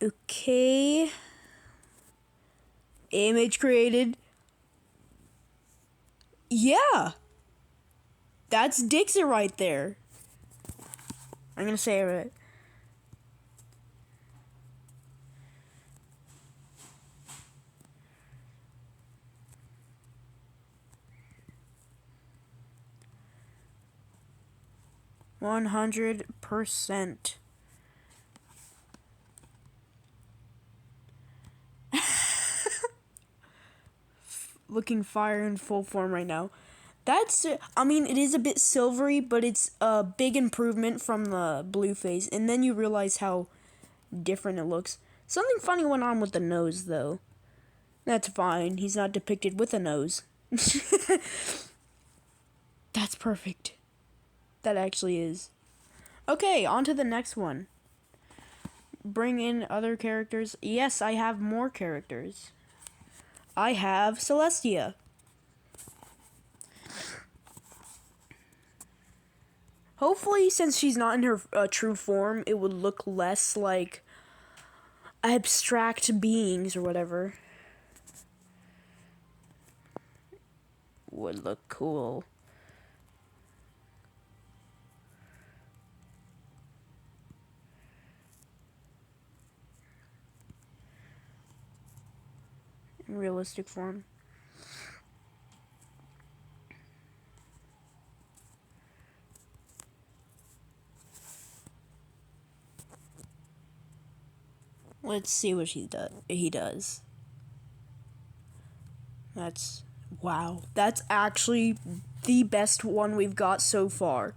Okay. Image created. Yeah. That's Dixit right there. I'm gonna say it right. %100. Looking fire in full form right now. That's, I mean, it is a bit silvery, but it's a big improvement from the blue face. And then you realize how different it looks. Something funny went on with the nose, though. That's fine. He's not depicted with a nose. That's perfect. That actually is. Okay, on to the next one. Bring in other characters. Yes, I have more characters. I have Celestia. Hopefully, since she's not in her true form, it would look less like abstract beings or whatever. Would look cool. In realistic form. Let's see what he does. That's, wow. That's actually the best one we've got so far.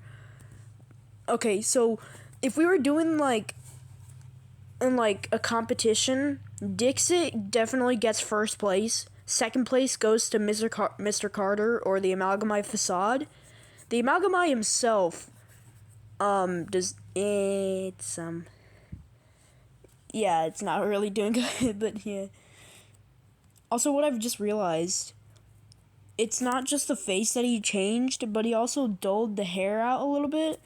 Okay, so if we were doing like in like a competition, Dixit definitely gets first place. Second place goes to Mr. Carter or the Amalgamite Facade. The Amalgamite himself does it's yeah, it's not really doing good, but yeah. Also, what I've just realized, it's not just the face that he changed, but he also dulled the hair out a little bit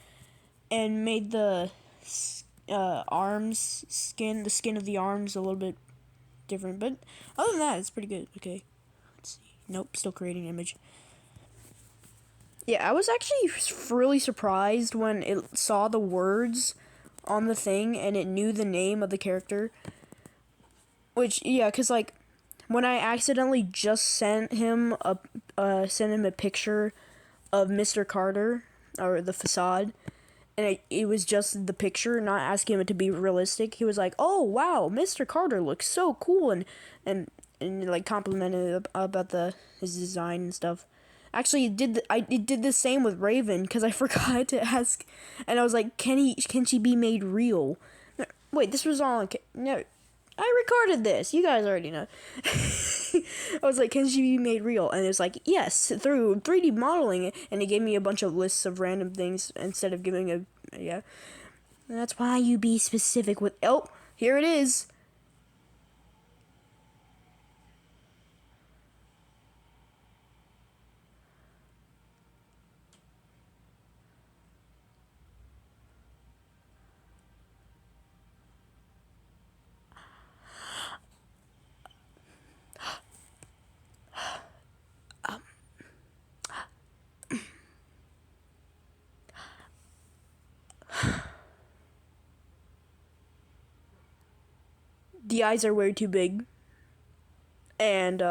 and made the arms the skin of the arms a little bit different. But other than that, it's pretty good. Okay, let's see. Nope, still creating an image. Yeah, I was actually really surprised when it saw the words on the thing and it knew the name of the character. Which, yeah, because like when I accidentally just sent him a picture of Mr. Carter or the Facade, and it was just the picture, not asking him to be realistic. He was like, "Oh wow, Mr. Carter looks so cool," and like complimented about his design and stuff. Actually, it did the same with Raven because I forgot to ask, and I was like, can she be made real? Wait, this was all no. I recorded this. You guys already know. I was like, can she be made real? And it was like, yes, through 3D modeling. And it gave me a bunch of lists of random things instead of giving a, yeah. And that's why you be specific with, oh, here it is. The eyes are way too big. And,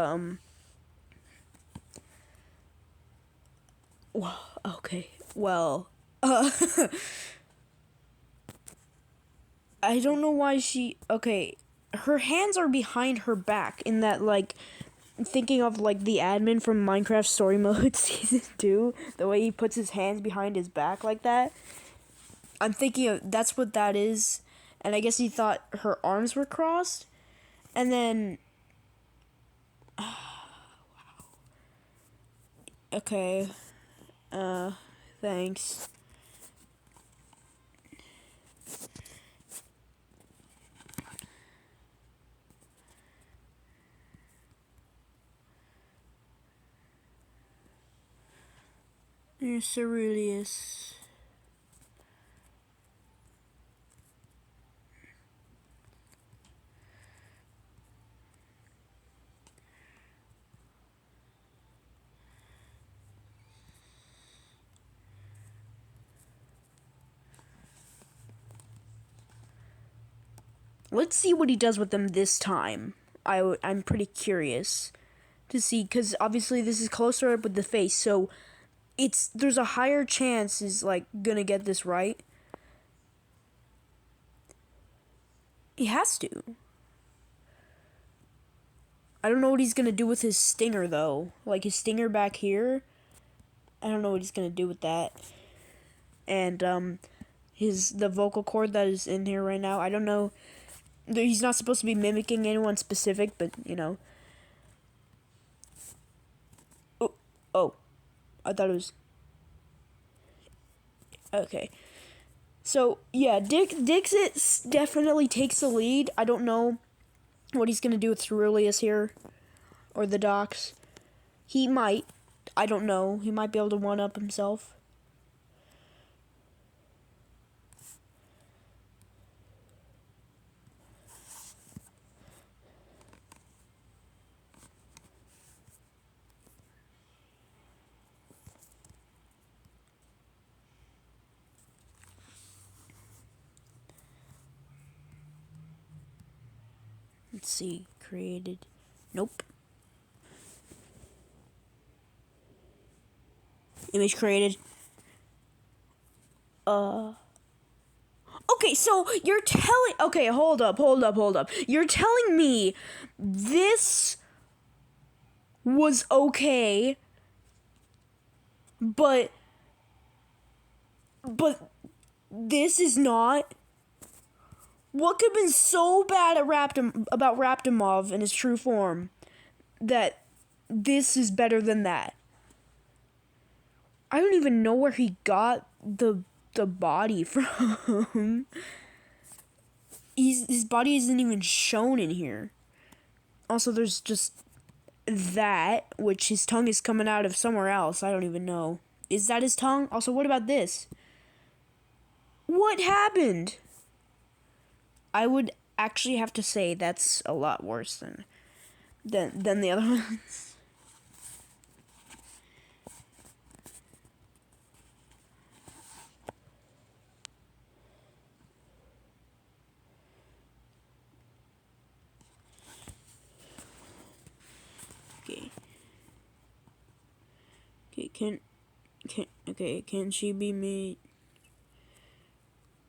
well, okay, well, I don't know why okay, her hands are behind her back in that, like, thinking of, like, the admin from Minecraft Story Mode Season 2, the way he puts his hands behind his back like that. I'm thinking of, that's what that is, and I guess he thought her arms were crossed, and then, wow. Okay, thanks. You're Ceruleus. Let's see what he does with them this time. I'm pretty curious to see, because obviously this is closer up with the face, so there's a higher chance he's like gonna get this right. He has to. I don't know what he's gonna do with his stinger though. Like his stinger back here. I don't know what he's gonna do with that. And the vocal cord that is in here right now. I don't know. He's not supposed to be mimicking anyone specific, but you know. Oh, I thought it was. Okay. So yeah, Dixit definitely takes the lead. I don't know what he's gonna do with Ceruleus here, or the Docs. He might. I don't know. He might be able to one-up himself. Let's see. Created. Nope. Image created. Okay, so you're telling... Okay, hold up. You're telling me this was okay, but this is not? What could have been so bad about Raptimov in his true form that this is better than that? I don't even know where he got the body from. His body isn't even shown in here. Also, there's just that, which his tongue is coming out of somewhere else. I don't even know. Is that his tongue? Also, what about this? What happened? I would actually have to say that's a lot worse than the other ones. Okay, can she be made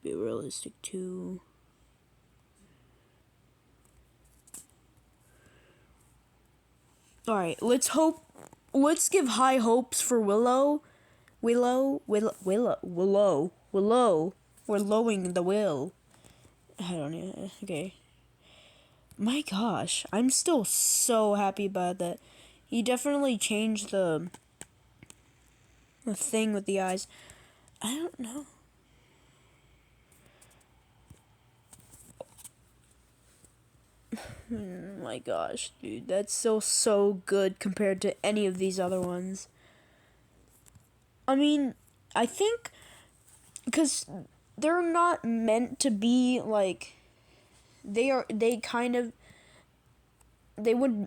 be realistic too? Alright, let's give high hopes for Willow. We're lowering the will. I don't know. Okay. My gosh, I'm still so happy about that. He definitely changed the thing with the eyes. I don't know. My gosh, dude, that's so good compared to any of these other ones. I mean, I think because they're not meant to be like they would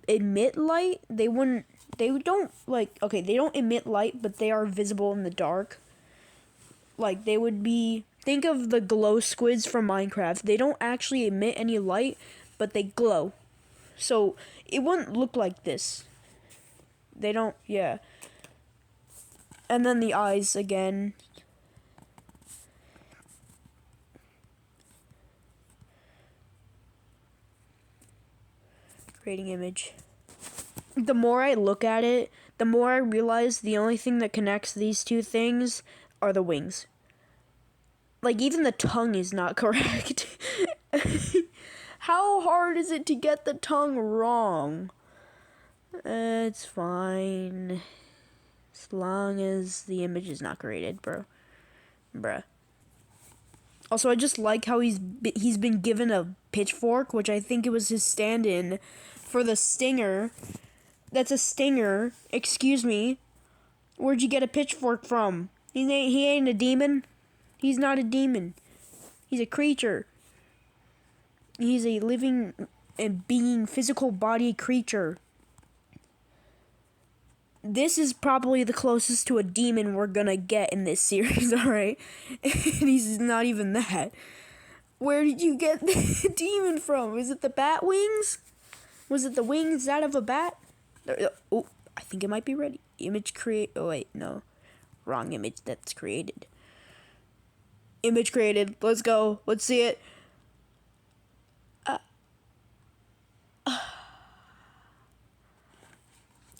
emit light. They don't emit light, but they are visible in the dark. Like they would be, think of the glow squids from Minecraft. They don't actually emit any light, but they glow. So it wouldn't look like this. They don't, yeah. And then the eyes again. Creating image. The more I look at it, the more I realize the only thing that connects these two things are the wings. Like, even the tongue is not correct. How hard is it to get the tongue wrong? It's fine. As long as the image is not created, bruh. Also, I just like how he's been given a pitchfork, which I think it was his stand-in for the stinger. That's a stinger. Excuse me. Where'd you get a pitchfork from? He ain't a demon. He's not a demon. He's a creature. He's a living and being, physical body creature. This is probably the closest to a demon we're gonna get in this series, alright? And he's not even that. Where did you get the demon from? Is it the bat wings? Was it the wings out of a bat? Oh, I think it might be ready. Image create. Oh, wait, no. Wrong image that's created. Image created. Let's go. Let's see it.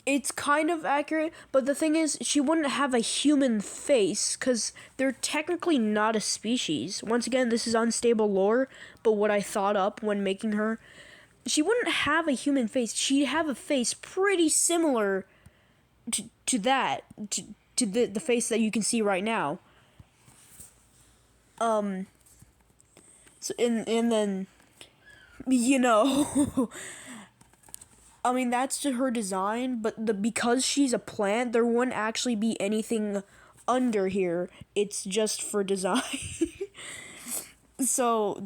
It's kind of accurate, but the thing is, she wouldn't have a human face, because they're technically not a species. Once again, this is unstable lore, but what I thought up when making her, she wouldn't have a human face. She'd have a face pretty similar to that, to the face that you can see right now. So, and then, you know... I mean, that's just her design, but because she's a plant, there wouldn't actually be anything under here. It's just for design. So,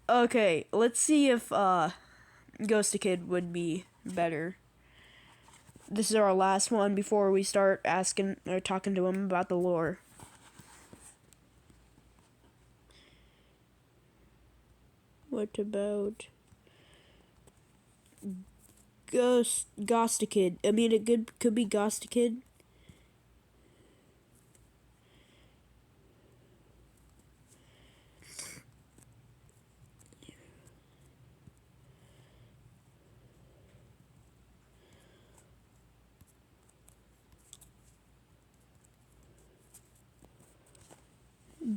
okay, let's see if, Ghost Kid would be better. This is our last one before we start asking, or talking to him about the lore. What about... Ghostikid. I mean, it could be Ghostikid.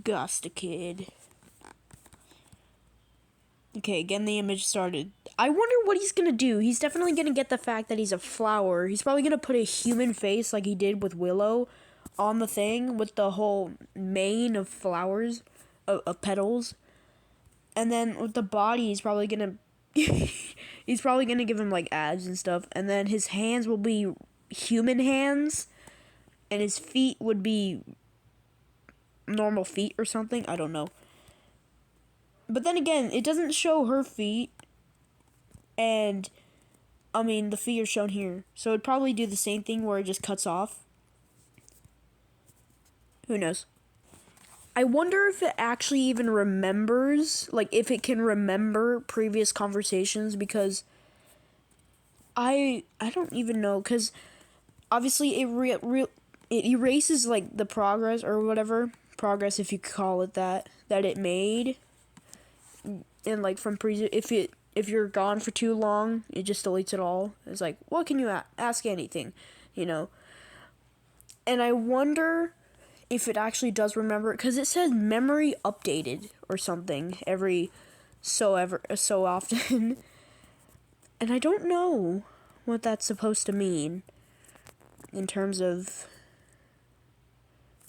Ghostikid. Okay, again, the image started. I wonder what he's gonna do. He's definitely gonna get the fact that he's a flower. He's probably gonna put a human face like he did with Willow on the thing with the whole mane of flowers, of petals. And then with the body, he's probably gonna... he's probably gonna give him, like, abs and stuff. And then his hands will be human hands. And his feet would be normal feet or something. I don't know. But then again, it doesn't show her feet. And, I mean, the feet are shown here. So it'd probably do the same thing where it just cuts off. Who knows? I wonder if it actually even remembers, like, if it can remember previous conversations, because I don't even know, because obviously it erases, like, the progress, or whatever, progress if you could call it that it made. And, like, from if you're gone for too long, it just deletes it all. It's like, what can you ask anything, you know? And I wonder if it actually does remember, because it says memory updated or something every so often. And I don't know what that's supposed to mean in terms of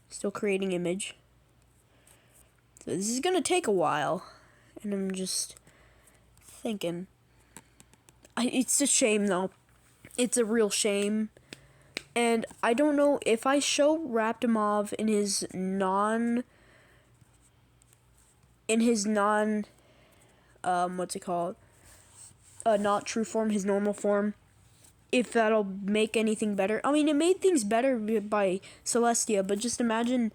still creating image. So this is gonna take a while. And I'm just thinking. It's a shame, though. It's a real shame. And I don't know if I show Raptimov in his what's it called? Not true form, his normal form. If that'll make anything better. I mean, it made things better by Celestia, but just imagine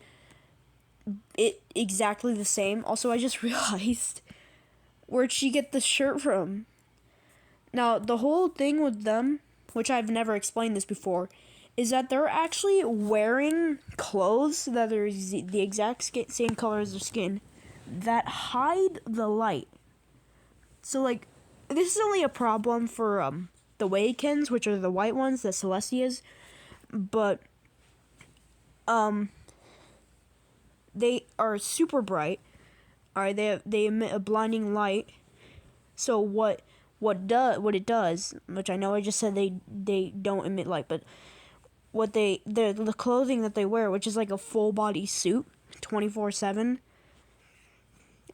it exactly the same. Also, I just realized, where'd she get the shirt from? Now, the whole thing with them, which I've never explained this before, is that they're actually wearing clothes that are the exact same color as their skin that hide the light. So, like, this is only a problem for the Wakens, which are the white ones, the Celestias, but they are super bright. Alright, they emit a blinding light. So what it does, which I know I just said they don't emit light, but what the clothing that they wear, which is like a full body suit, 24/7,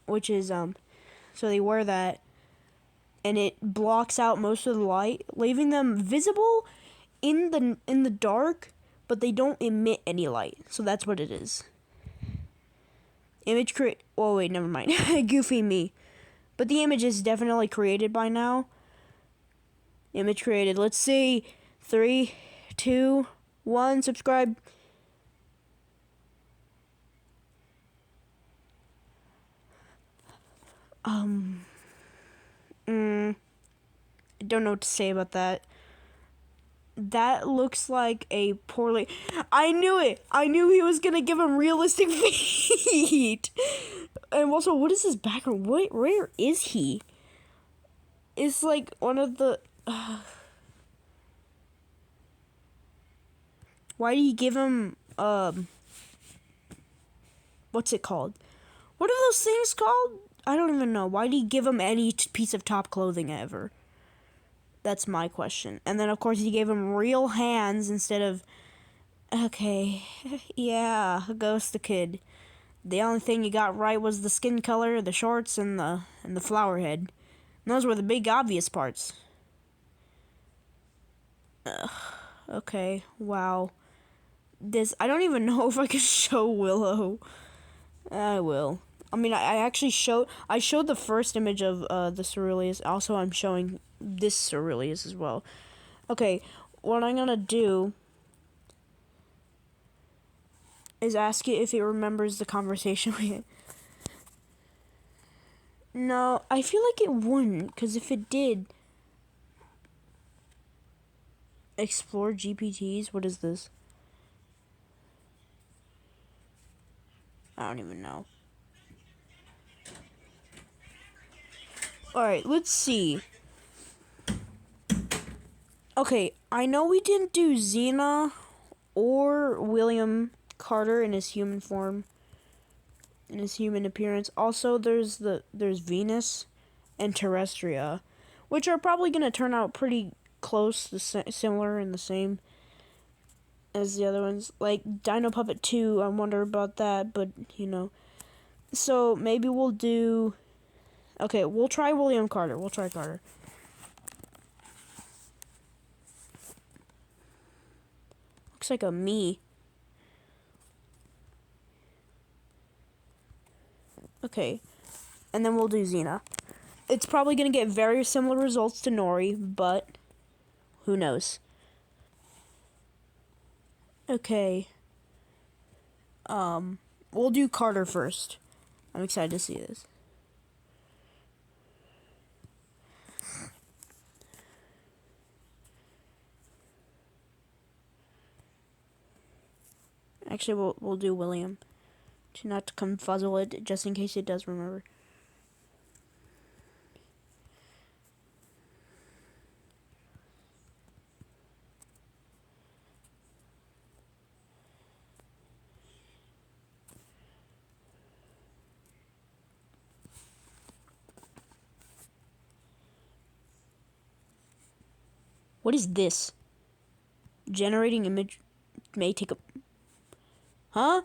which is so they wear that, and it blocks out most of the light, leaving them visible in the dark, but they don't emit any light. So that's what it is. Image create. Oh wait, never mind. Goofy me. But the image is definitely created by now. Image created. Let's see. 3, 2, 1. Subscribe. Um, I don't know what to say about that. That looks like a poorly... I knew it! I knew he was gonna give him realistic feet! And also, what is his background? Where is he? It's like one of the... Why do you give him, what's it called? What are those things called? I don't even know. Why do you give him any piece of top clothing ever? That's my question. And then, of course, he gave him real hands instead of... Okay, yeah, ghost the kid. The only thing you got right was the skin color, the shorts, and the flower head. And those were the big obvious parts. Okay, wow. I don't even know if I can show Willow. I will. I mean, I showed the first image of the Ceruleus. Also, I'm showing this Ceruleus as well. Okay, what I'm gonna do is ask it if it remembers the conversation we had. No, I feel like it wouldn't, because if it did... Explore GPTs? What is this? I don't even know. Alright, let's see. Okay, I know we didn't do Xena or William Carter in his human form, in his human appearance. Also, there's Venus and Terrestria, which are probably gonna turn out pretty close, similar and the same as the other ones. Like Dino Puppet 2, I wonder about that, but you know. So maybe we'll do... Okay, we'll try William Carter. We'll try Carter. Looks like a me. Okay, and then we'll do Xena. It's probably going to get very similar results to Nori, but who knows. Okay. We'll do Carter first. I'm excited to see this. Actually, we'll do William. To not confuzzle it, just in case it does remember. What is this? Generating image may take a... Huh?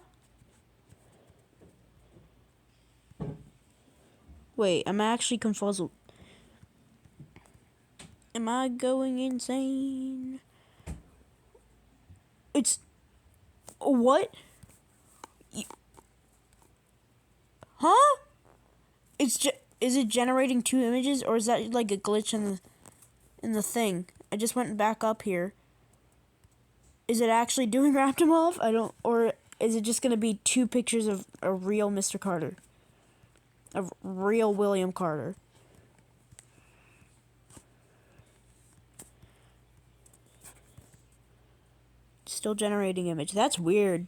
Wait, am I actually confuzzled? Am I going insane? It's... What? Huh? Is it generating two images, or is that like a glitch in the thing? I just went back up here. Is it actually doing Raptimov? Or is it just gonna be two pictures of a real Mr. Carter? Of real William Carter? Still generating image. That's weird.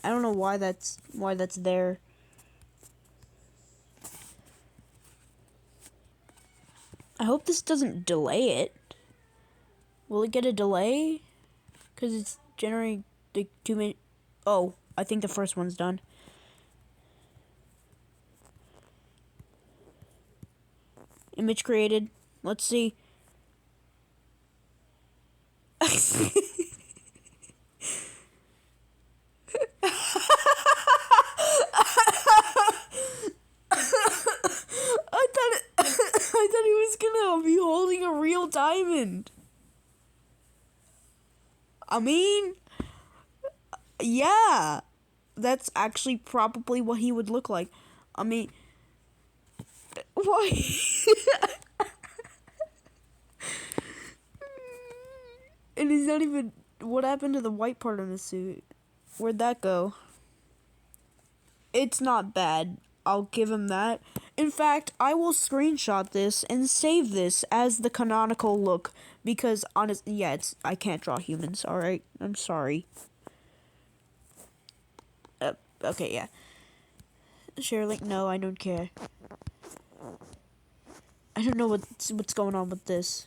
I don't know why that's there. I hope this doesn't delay it. Will it get a delay? Because it's generating the 2 minute... Oh, I think the first one's done. Image created. Let's see. I thought he was gonna be holding a real diamond. I mean, yeah, that's actually probably what he would look like. I mean, why? And he's not even... What happened to the white part of the suit? Where'd that go? It's not bad. I'll give him that. In fact, I will screenshot this and save this as the canonical look because honestly, yeah, I can't draw humans. All right, I'm sorry. Okay, yeah. Share link? No, I don't care. I don't know what's going on with this.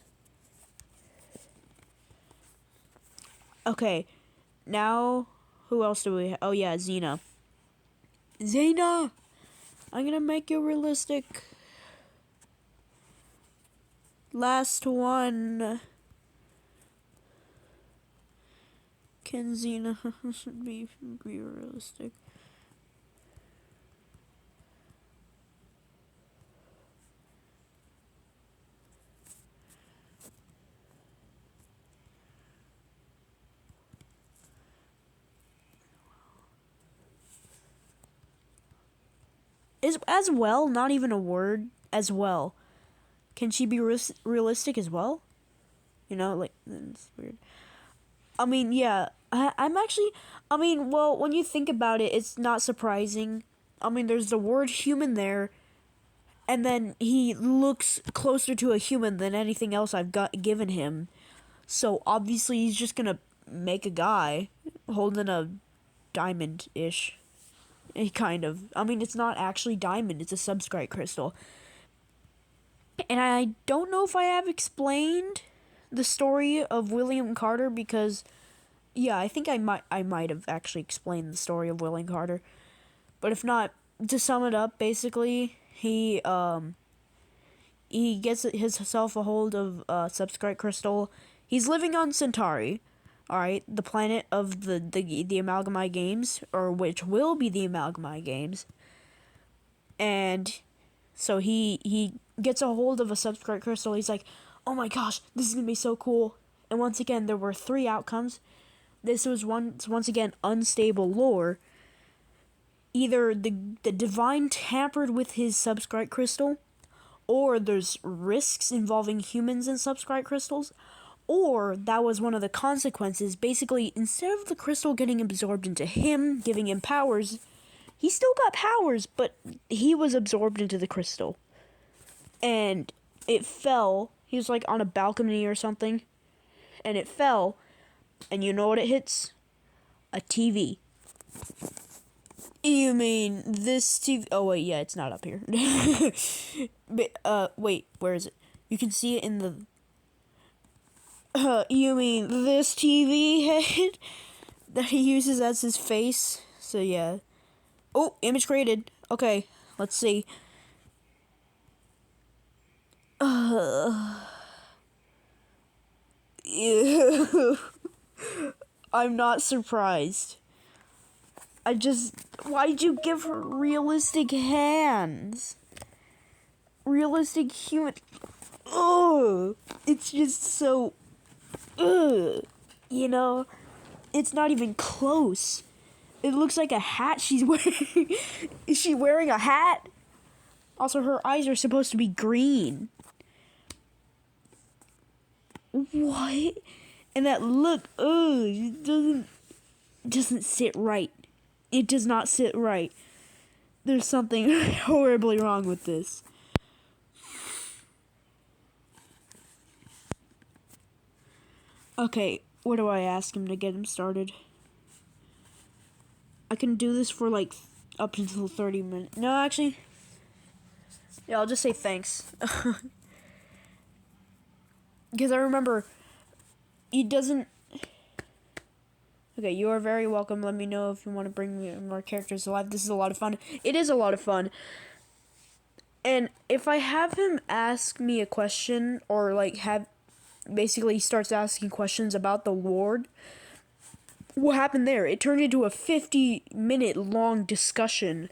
Okay, now who else do we have? Oh yeah, Xena. Xena, I'm gonna make you realistic. Last one. Can Xena be realistic? Is as well not even a word? As well, can she be realistic as well? You know, like it's weird. I mean, yeah, I'm actually. I mean, well, when you think about it, it's not surprising. I mean, there's the word human there, and then he looks closer to a human than anything else I've got given him. So obviously, he's just gonna make a guy holding a diamond-ish. Kind of. I mean, it's not actually diamond, it's a substrate crystal. And I don't know if I have explained the story of William Carter because, yeah, I think I might have actually explained the story of William Carter. But if not, to sum it up, basically, he gets himself a hold of substrate crystal. He's living on Centauri. Alright, the planet of the Amalgamai Games, or which will be the Amalgamai Games. And so he gets a hold of a substrate crystal. He's like, oh my gosh, this is going to be so cool. And once again, there were 3 outcomes. This was once again unstable lore. Either the divine tampered with his substrate crystal, or there's risks involving humans and substrate crystals, or that was one of the consequences. Basically, instead of the crystal getting absorbed into him, giving him powers, he still got powers, but he was absorbed into the crystal. And it fell. He was like on a balcony or something. And it fell. And you know what it hits? A TV. You mean this TV? Oh, wait, yeah, it's not up here. But, wait, where is it? You can see it in the... you mean this TV head that he uses as his face? So yeah. Oh, image created. Okay, let's see. Ew. I'm not surprised. Why'd you give her realistic hands? Realistic human. Ugh. It's just so. Ugh. You know, it's not even close. It looks like a hat she's wearing. Is she wearing a hat? Also, her eyes are supposed to be green. What? And that look, it doesn't sit right. It does not sit right. There's something horribly wrong with this. Okay, what do I ask him to get him started? I can do this for like up until 30 minutes. No, actually. Yeah, I'll just say thanks. Because I remember, he doesn't... Okay, you are very welcome. Let me know if you want to bring me more characters alive. This is a lot of fun. It is a lot of fun. And if I have him ask me a question, or like basically starts asking questions about the Lord, what happened there? It turned into a 50-minute long discussion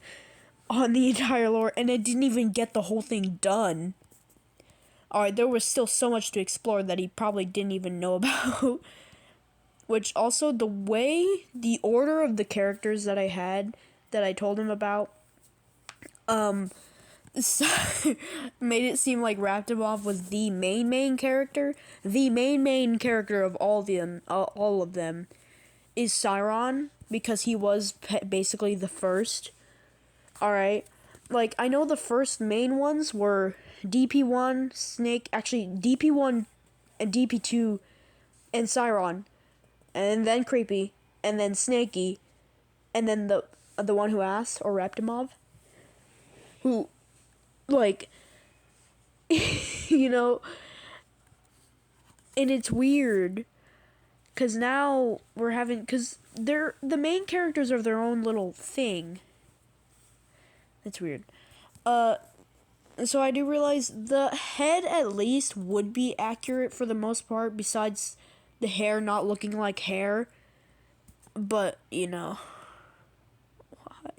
on the entire lore, and it didn't even get the whole thing done. Alright, there was still so much to explore that he probably didn't even know about. Which also, the order of the characters that I told him about, made it seem like Raptibov was the main character. The main character of all of them is Cyron, because he was basically the first. Alright, like, I know the first main ones were DP1, Snake, actually, DP1 and DP2 and Cyron, and then Creepy, and then Snaky, and then the one who asked, or Reptimov, who, like, you know, and it's weird, because now we're having, because they're, the main characters are their own little thing. It's weird. So I do realize the head at least would be accurate for the most part, besides the hair not looking like hair. But, you know, why?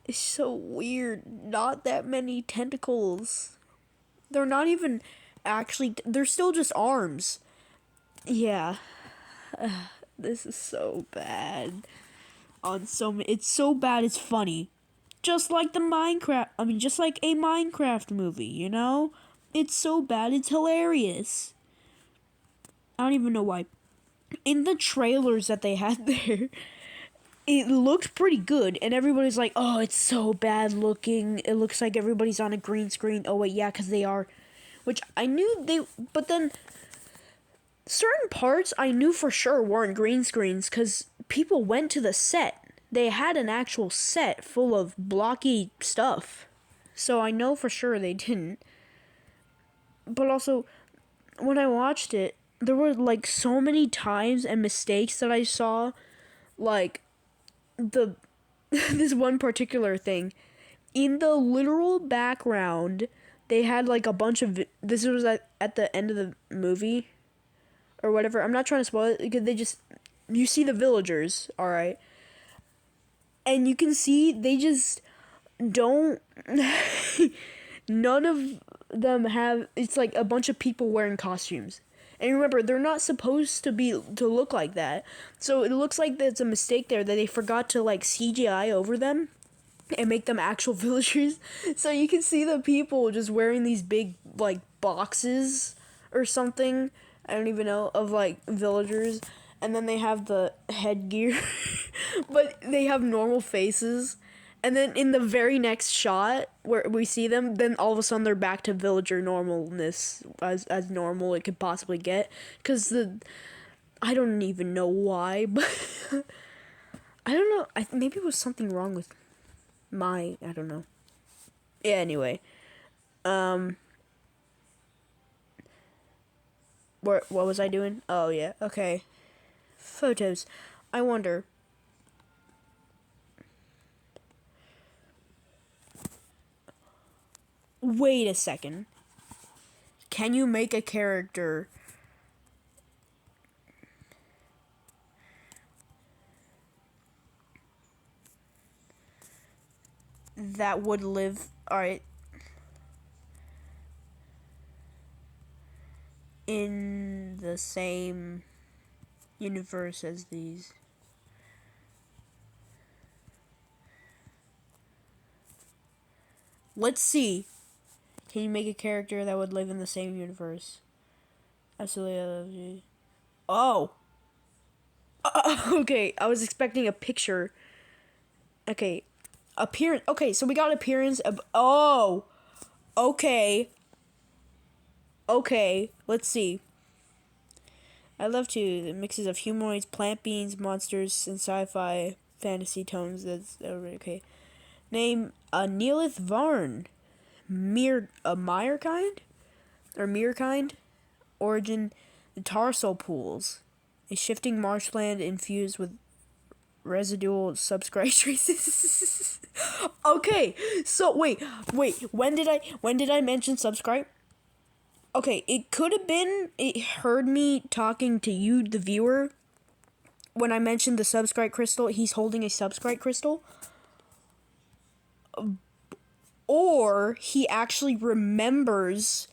It's so weird. Not that many tentacles. They're not even actually, they're still just arms. Yeah. This is so bad. On so many, it's so bad it's funny. Just like just like a Minecraft movie, you know? It's so bad, it's hilarious. I don't even know why. In the trailers that they had there, it looked pretty good, and everybody's like, oh, it's so bad looking. It looks like everybody's on a green screen. Oh, wait, yeah, because they are. Which I knew but then certain parts I knew for sure weren't green screens, because people went to the set. They had an actual set full of blocky stuff. So I know for sure they didn't. But also, when I watched it, there were like so many times and mistakes that I saw. Like, this one particular thing. In the literal background, they had like a bunch of, this was at the end of the movie. Or whatever. I'm not trying to spoil it, because you see the villagers, alright? And you can see they just don't none of them have, it's like a bunch of people wearing costumes. And remember, they're not supposed to look like that. So it looks like there's a mistake there, that they forgot to like CGI over them and make them actual villagers. So you can see the people just wearing these big like boxes or something, I don't even know, of like villagers. And then they have the headgear, but they have normal faces. And then in the very next shot where we see them, then all of a sudden they're back to villager normalness, as normal it could possibly get. Because I don't even know why, but I don't know. Maybe it was something wrong with I don't know. Yeah, anyway. What was I doing? Oh, yeah, okay. Photos. I wonder. Wait a second. Can you make a character that would live, alright, in the same universe as these? Let's see. Can you make a character that would live in the same universe? Absolutely. Oh! Okay, I was expecting a picture. Okay. Appearance. Okay, so we got appearance of. Oh! Okay. Okay, let's see. I love to the mixes of humanoids, plant beings, monsters, and sci-fi fantasy tones. That's okay. Name Neelith Varn. Myrkind? Or Myrkind? Origin, the tarsal pools. A shifting marshland infused with residual subscribe traces. Okay, so wait. When did I mention subscribe? Okay, it could have been it heard me talking to you, the viewer, when I mentioned the subscribe crystal. He's holding a subscribe crystal. Or he actually remembers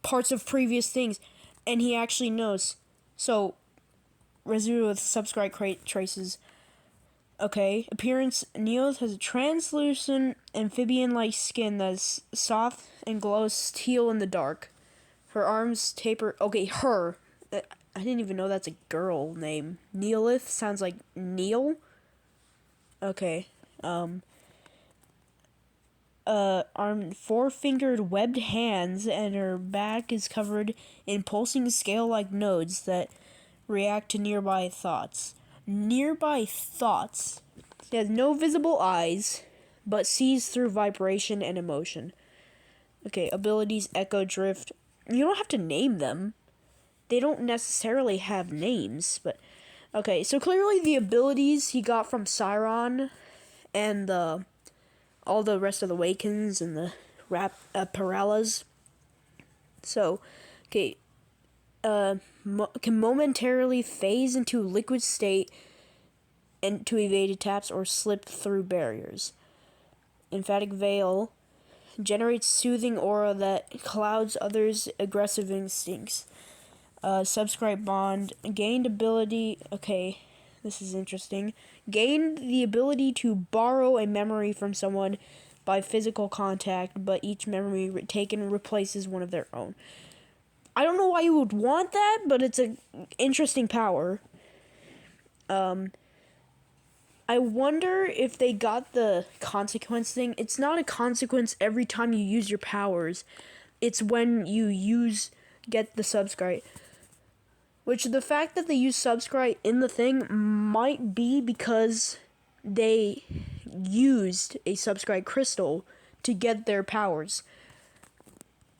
parts of previous things, and he actually knows. So, residue with subscribe traces. Okay, appearance, Neos has a translucent amphibian-like skin that's soft and glows teal in the dark. Her arms taper. Okay, her. I didn't even know that's a girl name. Neelith sounds like Neil. Okay, four-fingered webbed hands, and her back is covered in pulsing scale-like nodes that react to nearby thoughts. Nearby thoughts. She has no visible eyes, but sees through vibration and emotion. Okay, abilities, Echo Drift. You don't have to name them. They don't necessarily have names, but... Okay, so clearly the abilities he got from Siron and all the rest of the Wakens and the Parallas. So, okay, can momentarily phase into liquid state and to evade attacks or slip through barriers. Emphatic Veil generates soothing aura that clouds others' aggressive instincts. Subscribe Bond gained ability. Okay, this is interesting. Gained the ability to borrow a memory from someone by physical contact, but each memory taken replaces one of their own. I don't know why you would want that, but it's an interesting power. I wonder if they got the consequence thing. It's not a consequence every time you use your powers. It's when you get the subscribe. Which the fact that they use subscribe in the thing might be because they used a subscribe crystal to get their powers.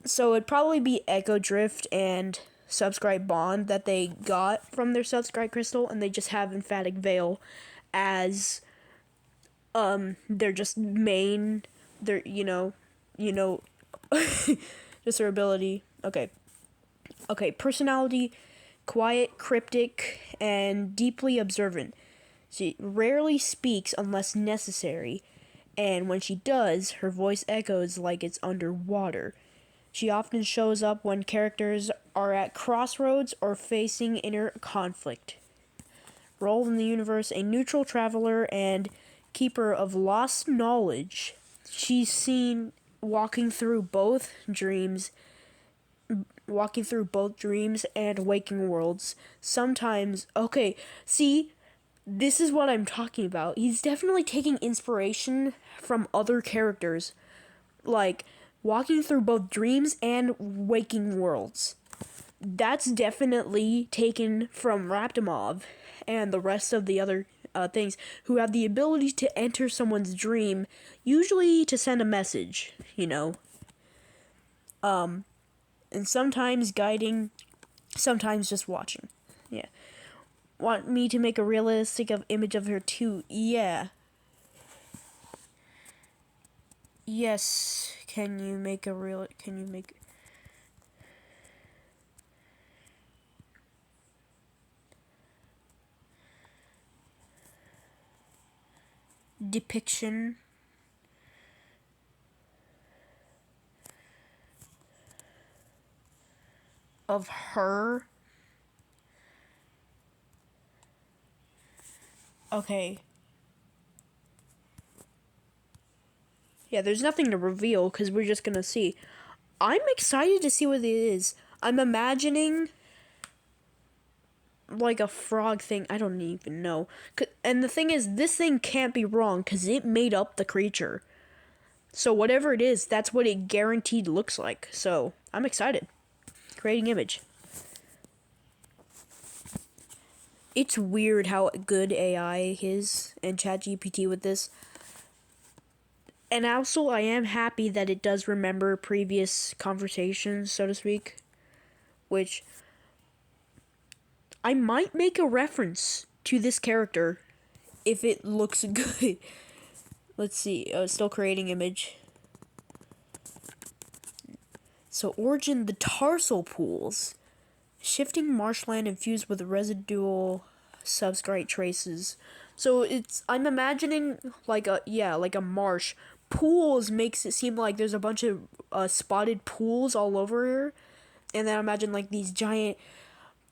So it'd probably be Echo Drift and subscribe Bond that they got from their subscribe crystal, and they just have Emphatic Veil as they're just main, they're just their ability. Okay, personality, quiet, cryptic, and deeply observant. She rarely speaks unless necessary, and when she does, her voice echoes like it's underwater. She often shows up when characters are at crossroads or facing inner conflict. Role in the universe, a neutral traveler and keeper of lost knowledge. She's seen walking through both dreams and waking worlds. Sometimes, okay, see, this is what I'm talking about. He's definitely taking inspiration from other characters, like walking through both dreams and waking worlds. That's definitely taken from Raptimov and the rest of the other things who have the ability to enter someone's dream, usually to send a message, and sometimes guiding, sometimes just watching. Yeah. Want me to make a realistic image of her too? Yeah. Yes. Can you make depiction of her? Okay. Yeah, there's nothing to reveal because we're just gonna see. I'm excited to see what it is. I'm imagining like a frog thing. I don't even know. And the thing is, this thing can't be wrong because it made up the creature. So whatever it is, that's what it guaranteed looks like. So I'm excited. Creating image. It's weird how good AI is and ChatGPT with this. And also, I am happy that it does remember previous conversations, so to speak. Which, I might make a reference to this character if it looks good. Let's see. Still creating image. So, origin, the tarsal pools. Shifting marshland infused with residual substrate traces. So I'm imagining like a marsh. Pools makes it seem like there's a bunch of spotted pools all over here. And then I imagine like these giant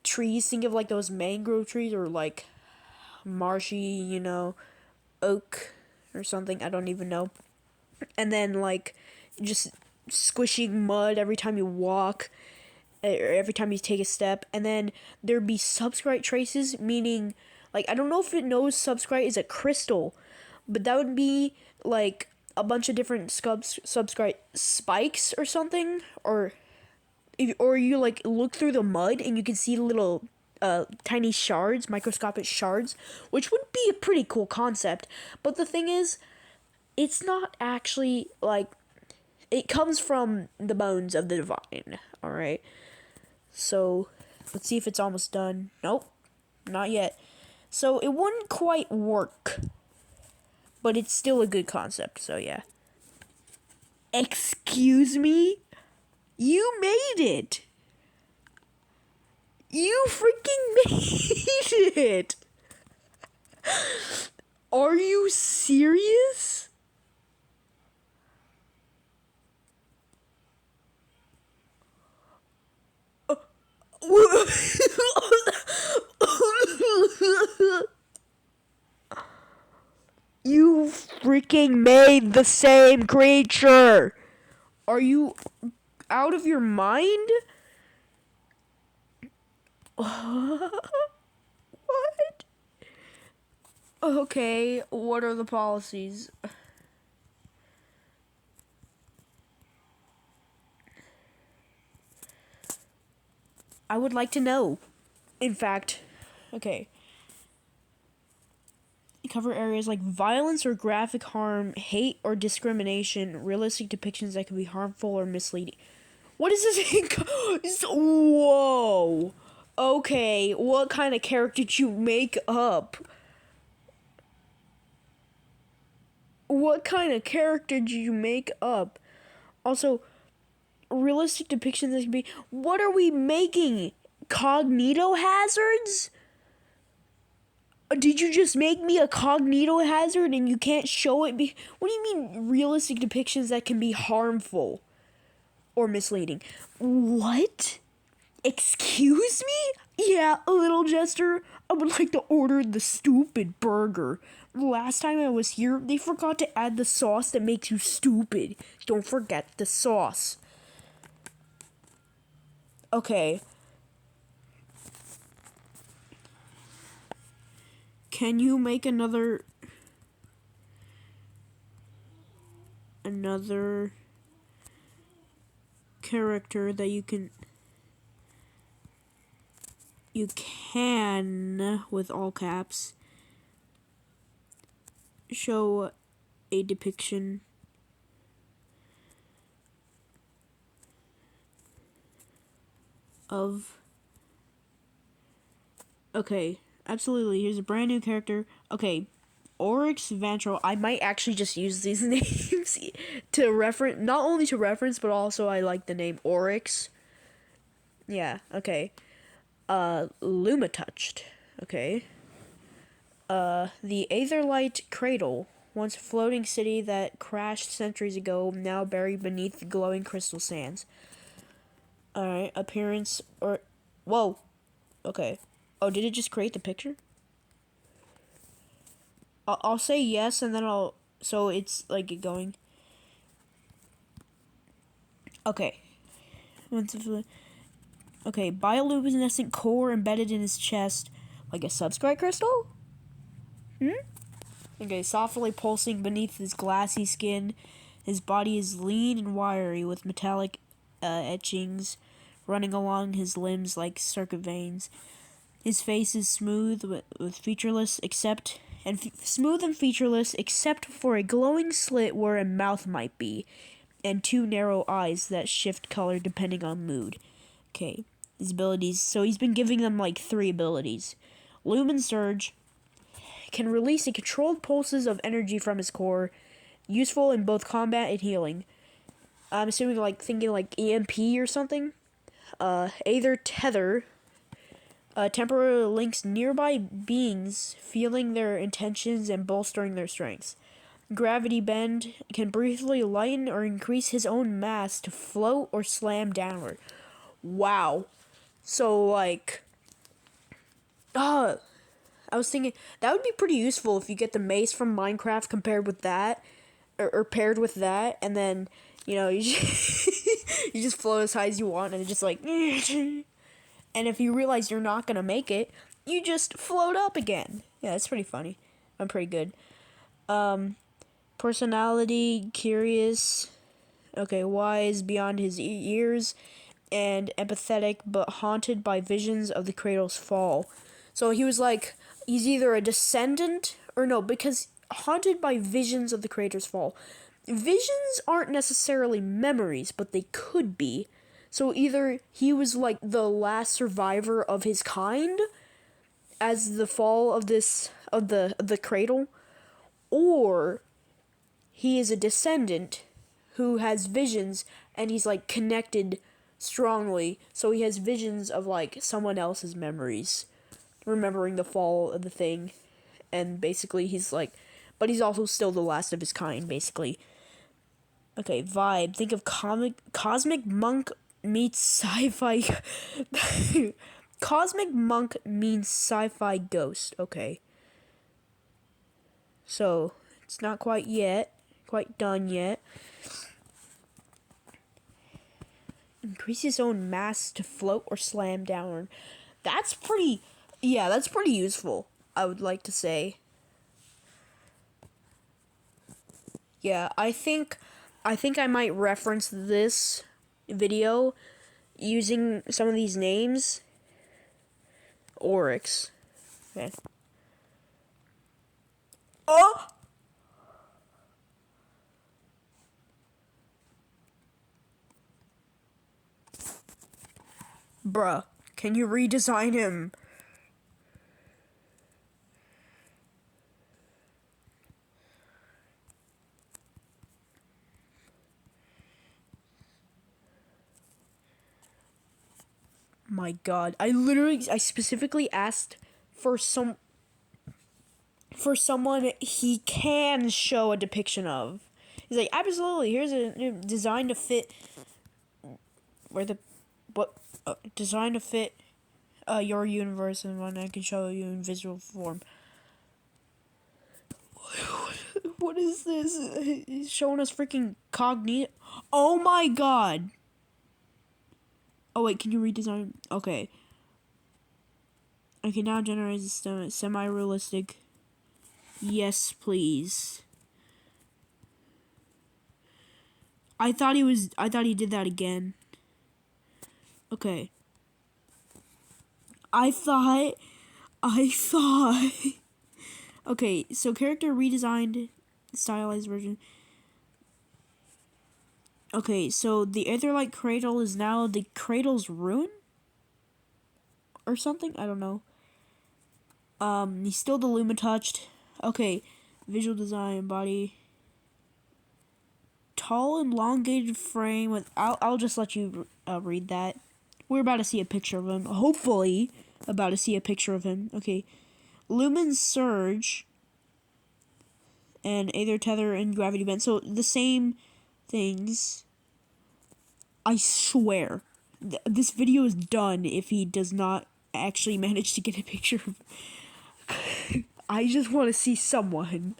trees. Think of like those mangrove trees or like marshy, oak or something. I don't even know. And then like just squishing mud every time you walk. Every time you take a step, and then there'd be substrate traces, meaning, like, I don't know if it knows substrate is a crystal, but that would be, like, a bunch of different subscribe spikes or something, or you like look through the mud and you can see little tiny shards, microscopic shards, which would be a pretty cool concept. But the thing is, it's not actually like, it comes from the bones of the divine. All right. So let's see if it's almost done. Nope, not yet. So it wouldn't quite work, but it's still a good concept. So yeah. Excuse me? You made it! You freaking made it! Are you serious? You freaking made the same creature! Are you out of your mind? What? Okay, what are the policies? I would like to know. In fact, okay. Cover areas like violence or graphic harm, hate or discrimination, realistic depictions that can be harmful or misleading. What is this? Whoa. Okay, what kind of character did you make up? What kind of character did you make up? Also, realistic depictions that can be... What are we making? Cognito hazards? Did you just make me a cognito hazard and you can't show it? What do you mean realistic depictions that can be harmful or misleading? What? Excuse me? Yeah, a little jester. I would like to order the stupid burger. Last time I was here, they forgot to add the sauce that makes you stupid. Don't forget the sauce. Okay. Can you make another character that you can with all caps show a depiction of... Okay, absolutely. Here's a brand new character. Okay, Oryx Vantral. I might actually just use these names to reference, not only to reference, but also I like the name Oryx. Yeah, okay. Luma Touched. Okay. The Aetherlight Cradle. Once a floating city that crashed centuries ago, now buried beneath the glowing crystal sands. Alright, appearance or... Whoa. Okay. Oh, did it just create the picture? I'll say yes, and then I'll... So it's, like, going... Okay. Okay, bioluminescent core embedded in his chest. Like a subscribe crystal? Okay, softly pulsing beneath his glassy skin. His body is lean and wiry with metallic etchings running along his limbs like circuit veins. His face is smooth with featureless smooth and featureless except for a glowing slit where a mouth might be, and two narrow eyes that shift color depending on mood. Okay, his abilities. So he's been giving them like 3 abilities. Lumen Surge can release a controlled pulses of energy from his core, useful in both combat and healing. I'm assuming thinking like EMP or something. Aether Tether temporarily links nearby beings, feeling their intentions and bolstering their strengths. Gravity Bend can briefly lighten or increase his own mass to float or slam downward. Wow. So, like... I was thinking, that would be pretty useful if you get the mace from Minecraft compared with that, or paired with that, and then, you know, you just float as high as you want, and it's just like... And if you realize you're not gonna make it, you just float up again. Yeah, that's pretty funny. I'm pretty good. Personality, curious, okay, wise beyond his years, and empathetic, but haunted by visions of the cradle's fall. So he was like, he's either a descendant, or no, because haunted by visions of the cradle's fall. Visions aren't necessarily memories, but they could be. So either he was like the last survivor of his kind as the fall of the cradle, or he is a descendant who has visions and he's like connected strongly, so he has visions of like someone else's memories, remembering the fall of the thing, and basically he's like, but he's also still the last of his kind, basically. Okay, vibe. Think of cosmic monk meets sci-fi. Cosmic monk means sci-fi ghost. Okay. So it's not quite done yet. Increase his own mass to float or slam down. That's pretty useful, I would like to say. Yeah, I think I might reference this video using some of these names. Oryx. Okay. Oh! Bruh, can you redesign him? My god, I specifically asked for someone he can show a depiction of. He's like, absolutely, here's a design to fit design to fit your universe, and one I can show you in visual form. What is this? He's showing us freaking cognito. Oh my god. Oh wait, can you redesign? Okay. I can now generate a semi-realistic. Yes, please. I thought he did that again. Okay. I thought. Okay, so character redesigned, stylized version. Okay, so the Aetherlight Cradle is now the Cradle's Ruin? Or something? I don't know. He's still the Luma touched. Okay, visual design, body. Tall, elongated frame with... I'll just let you read that. We're about to see a picture of him. Hopefully, about to see a picture of him. Okay. Lumen Surge. And Aether Tether and Gravity Bend. So, the same things. I swear. This video is done if he does not actually manage to get a picture of... I just want to see someone.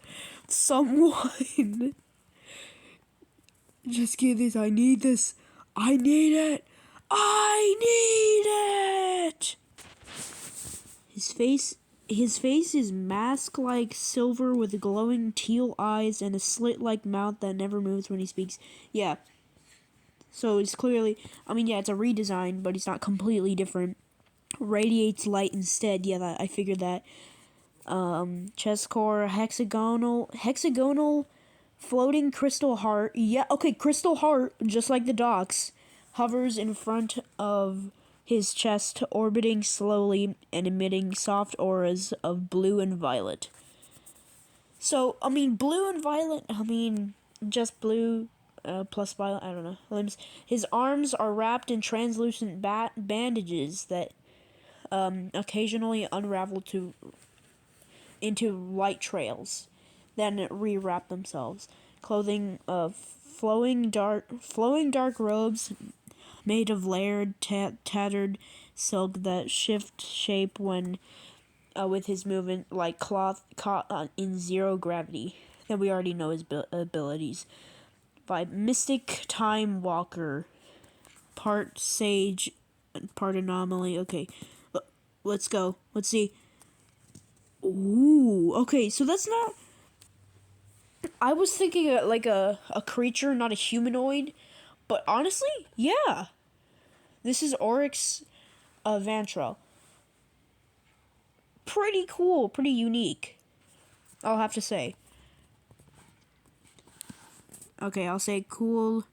Just get this. I need this. I need it. I need it. His face is mask-like silver with glowing teal eyes and a slit-like mouth that never moves when he speaks. Yeah. So it's clearly, it's a redesign, but it's not completely different. Radiates light instead. Yeah, I figured that. Chest core, hexagonal floating crystal heart. Yeah, okay, crystal heart, just like the docks, hovers in front of his chest, orbiting slowly and emitting soft auras of blue and violet. So, blue and violet, just blue plus violet, I don't know, limbs. His arms are wrapped in translucent bandages that occasionally unravel into light trails, then rewrap themselves. Clothing of flowing dark robes made of layered, tattered silk that shift shape when with his movement, like cloth caught in zero gravity. Then we already know his abilities. By Mystic Time Walker, part sage, part anomaly. Okay, let's go. Let's see. Ooh, okay, so that's not... I was thinking like a creature, not a humanoid. But honestly, yeah. This is Oryx Vantrell. Pretty cool, pretty unique, I'll have to say. Okay, I'll say cool.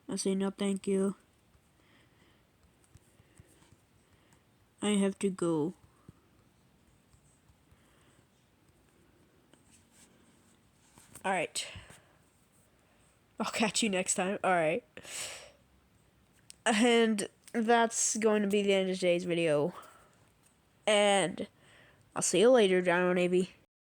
I'll say no thank you. I have to go. Alright. I'll catch you next time. Alright. And that's going to be the end of today's video. And I'll see you later, Dino Navy.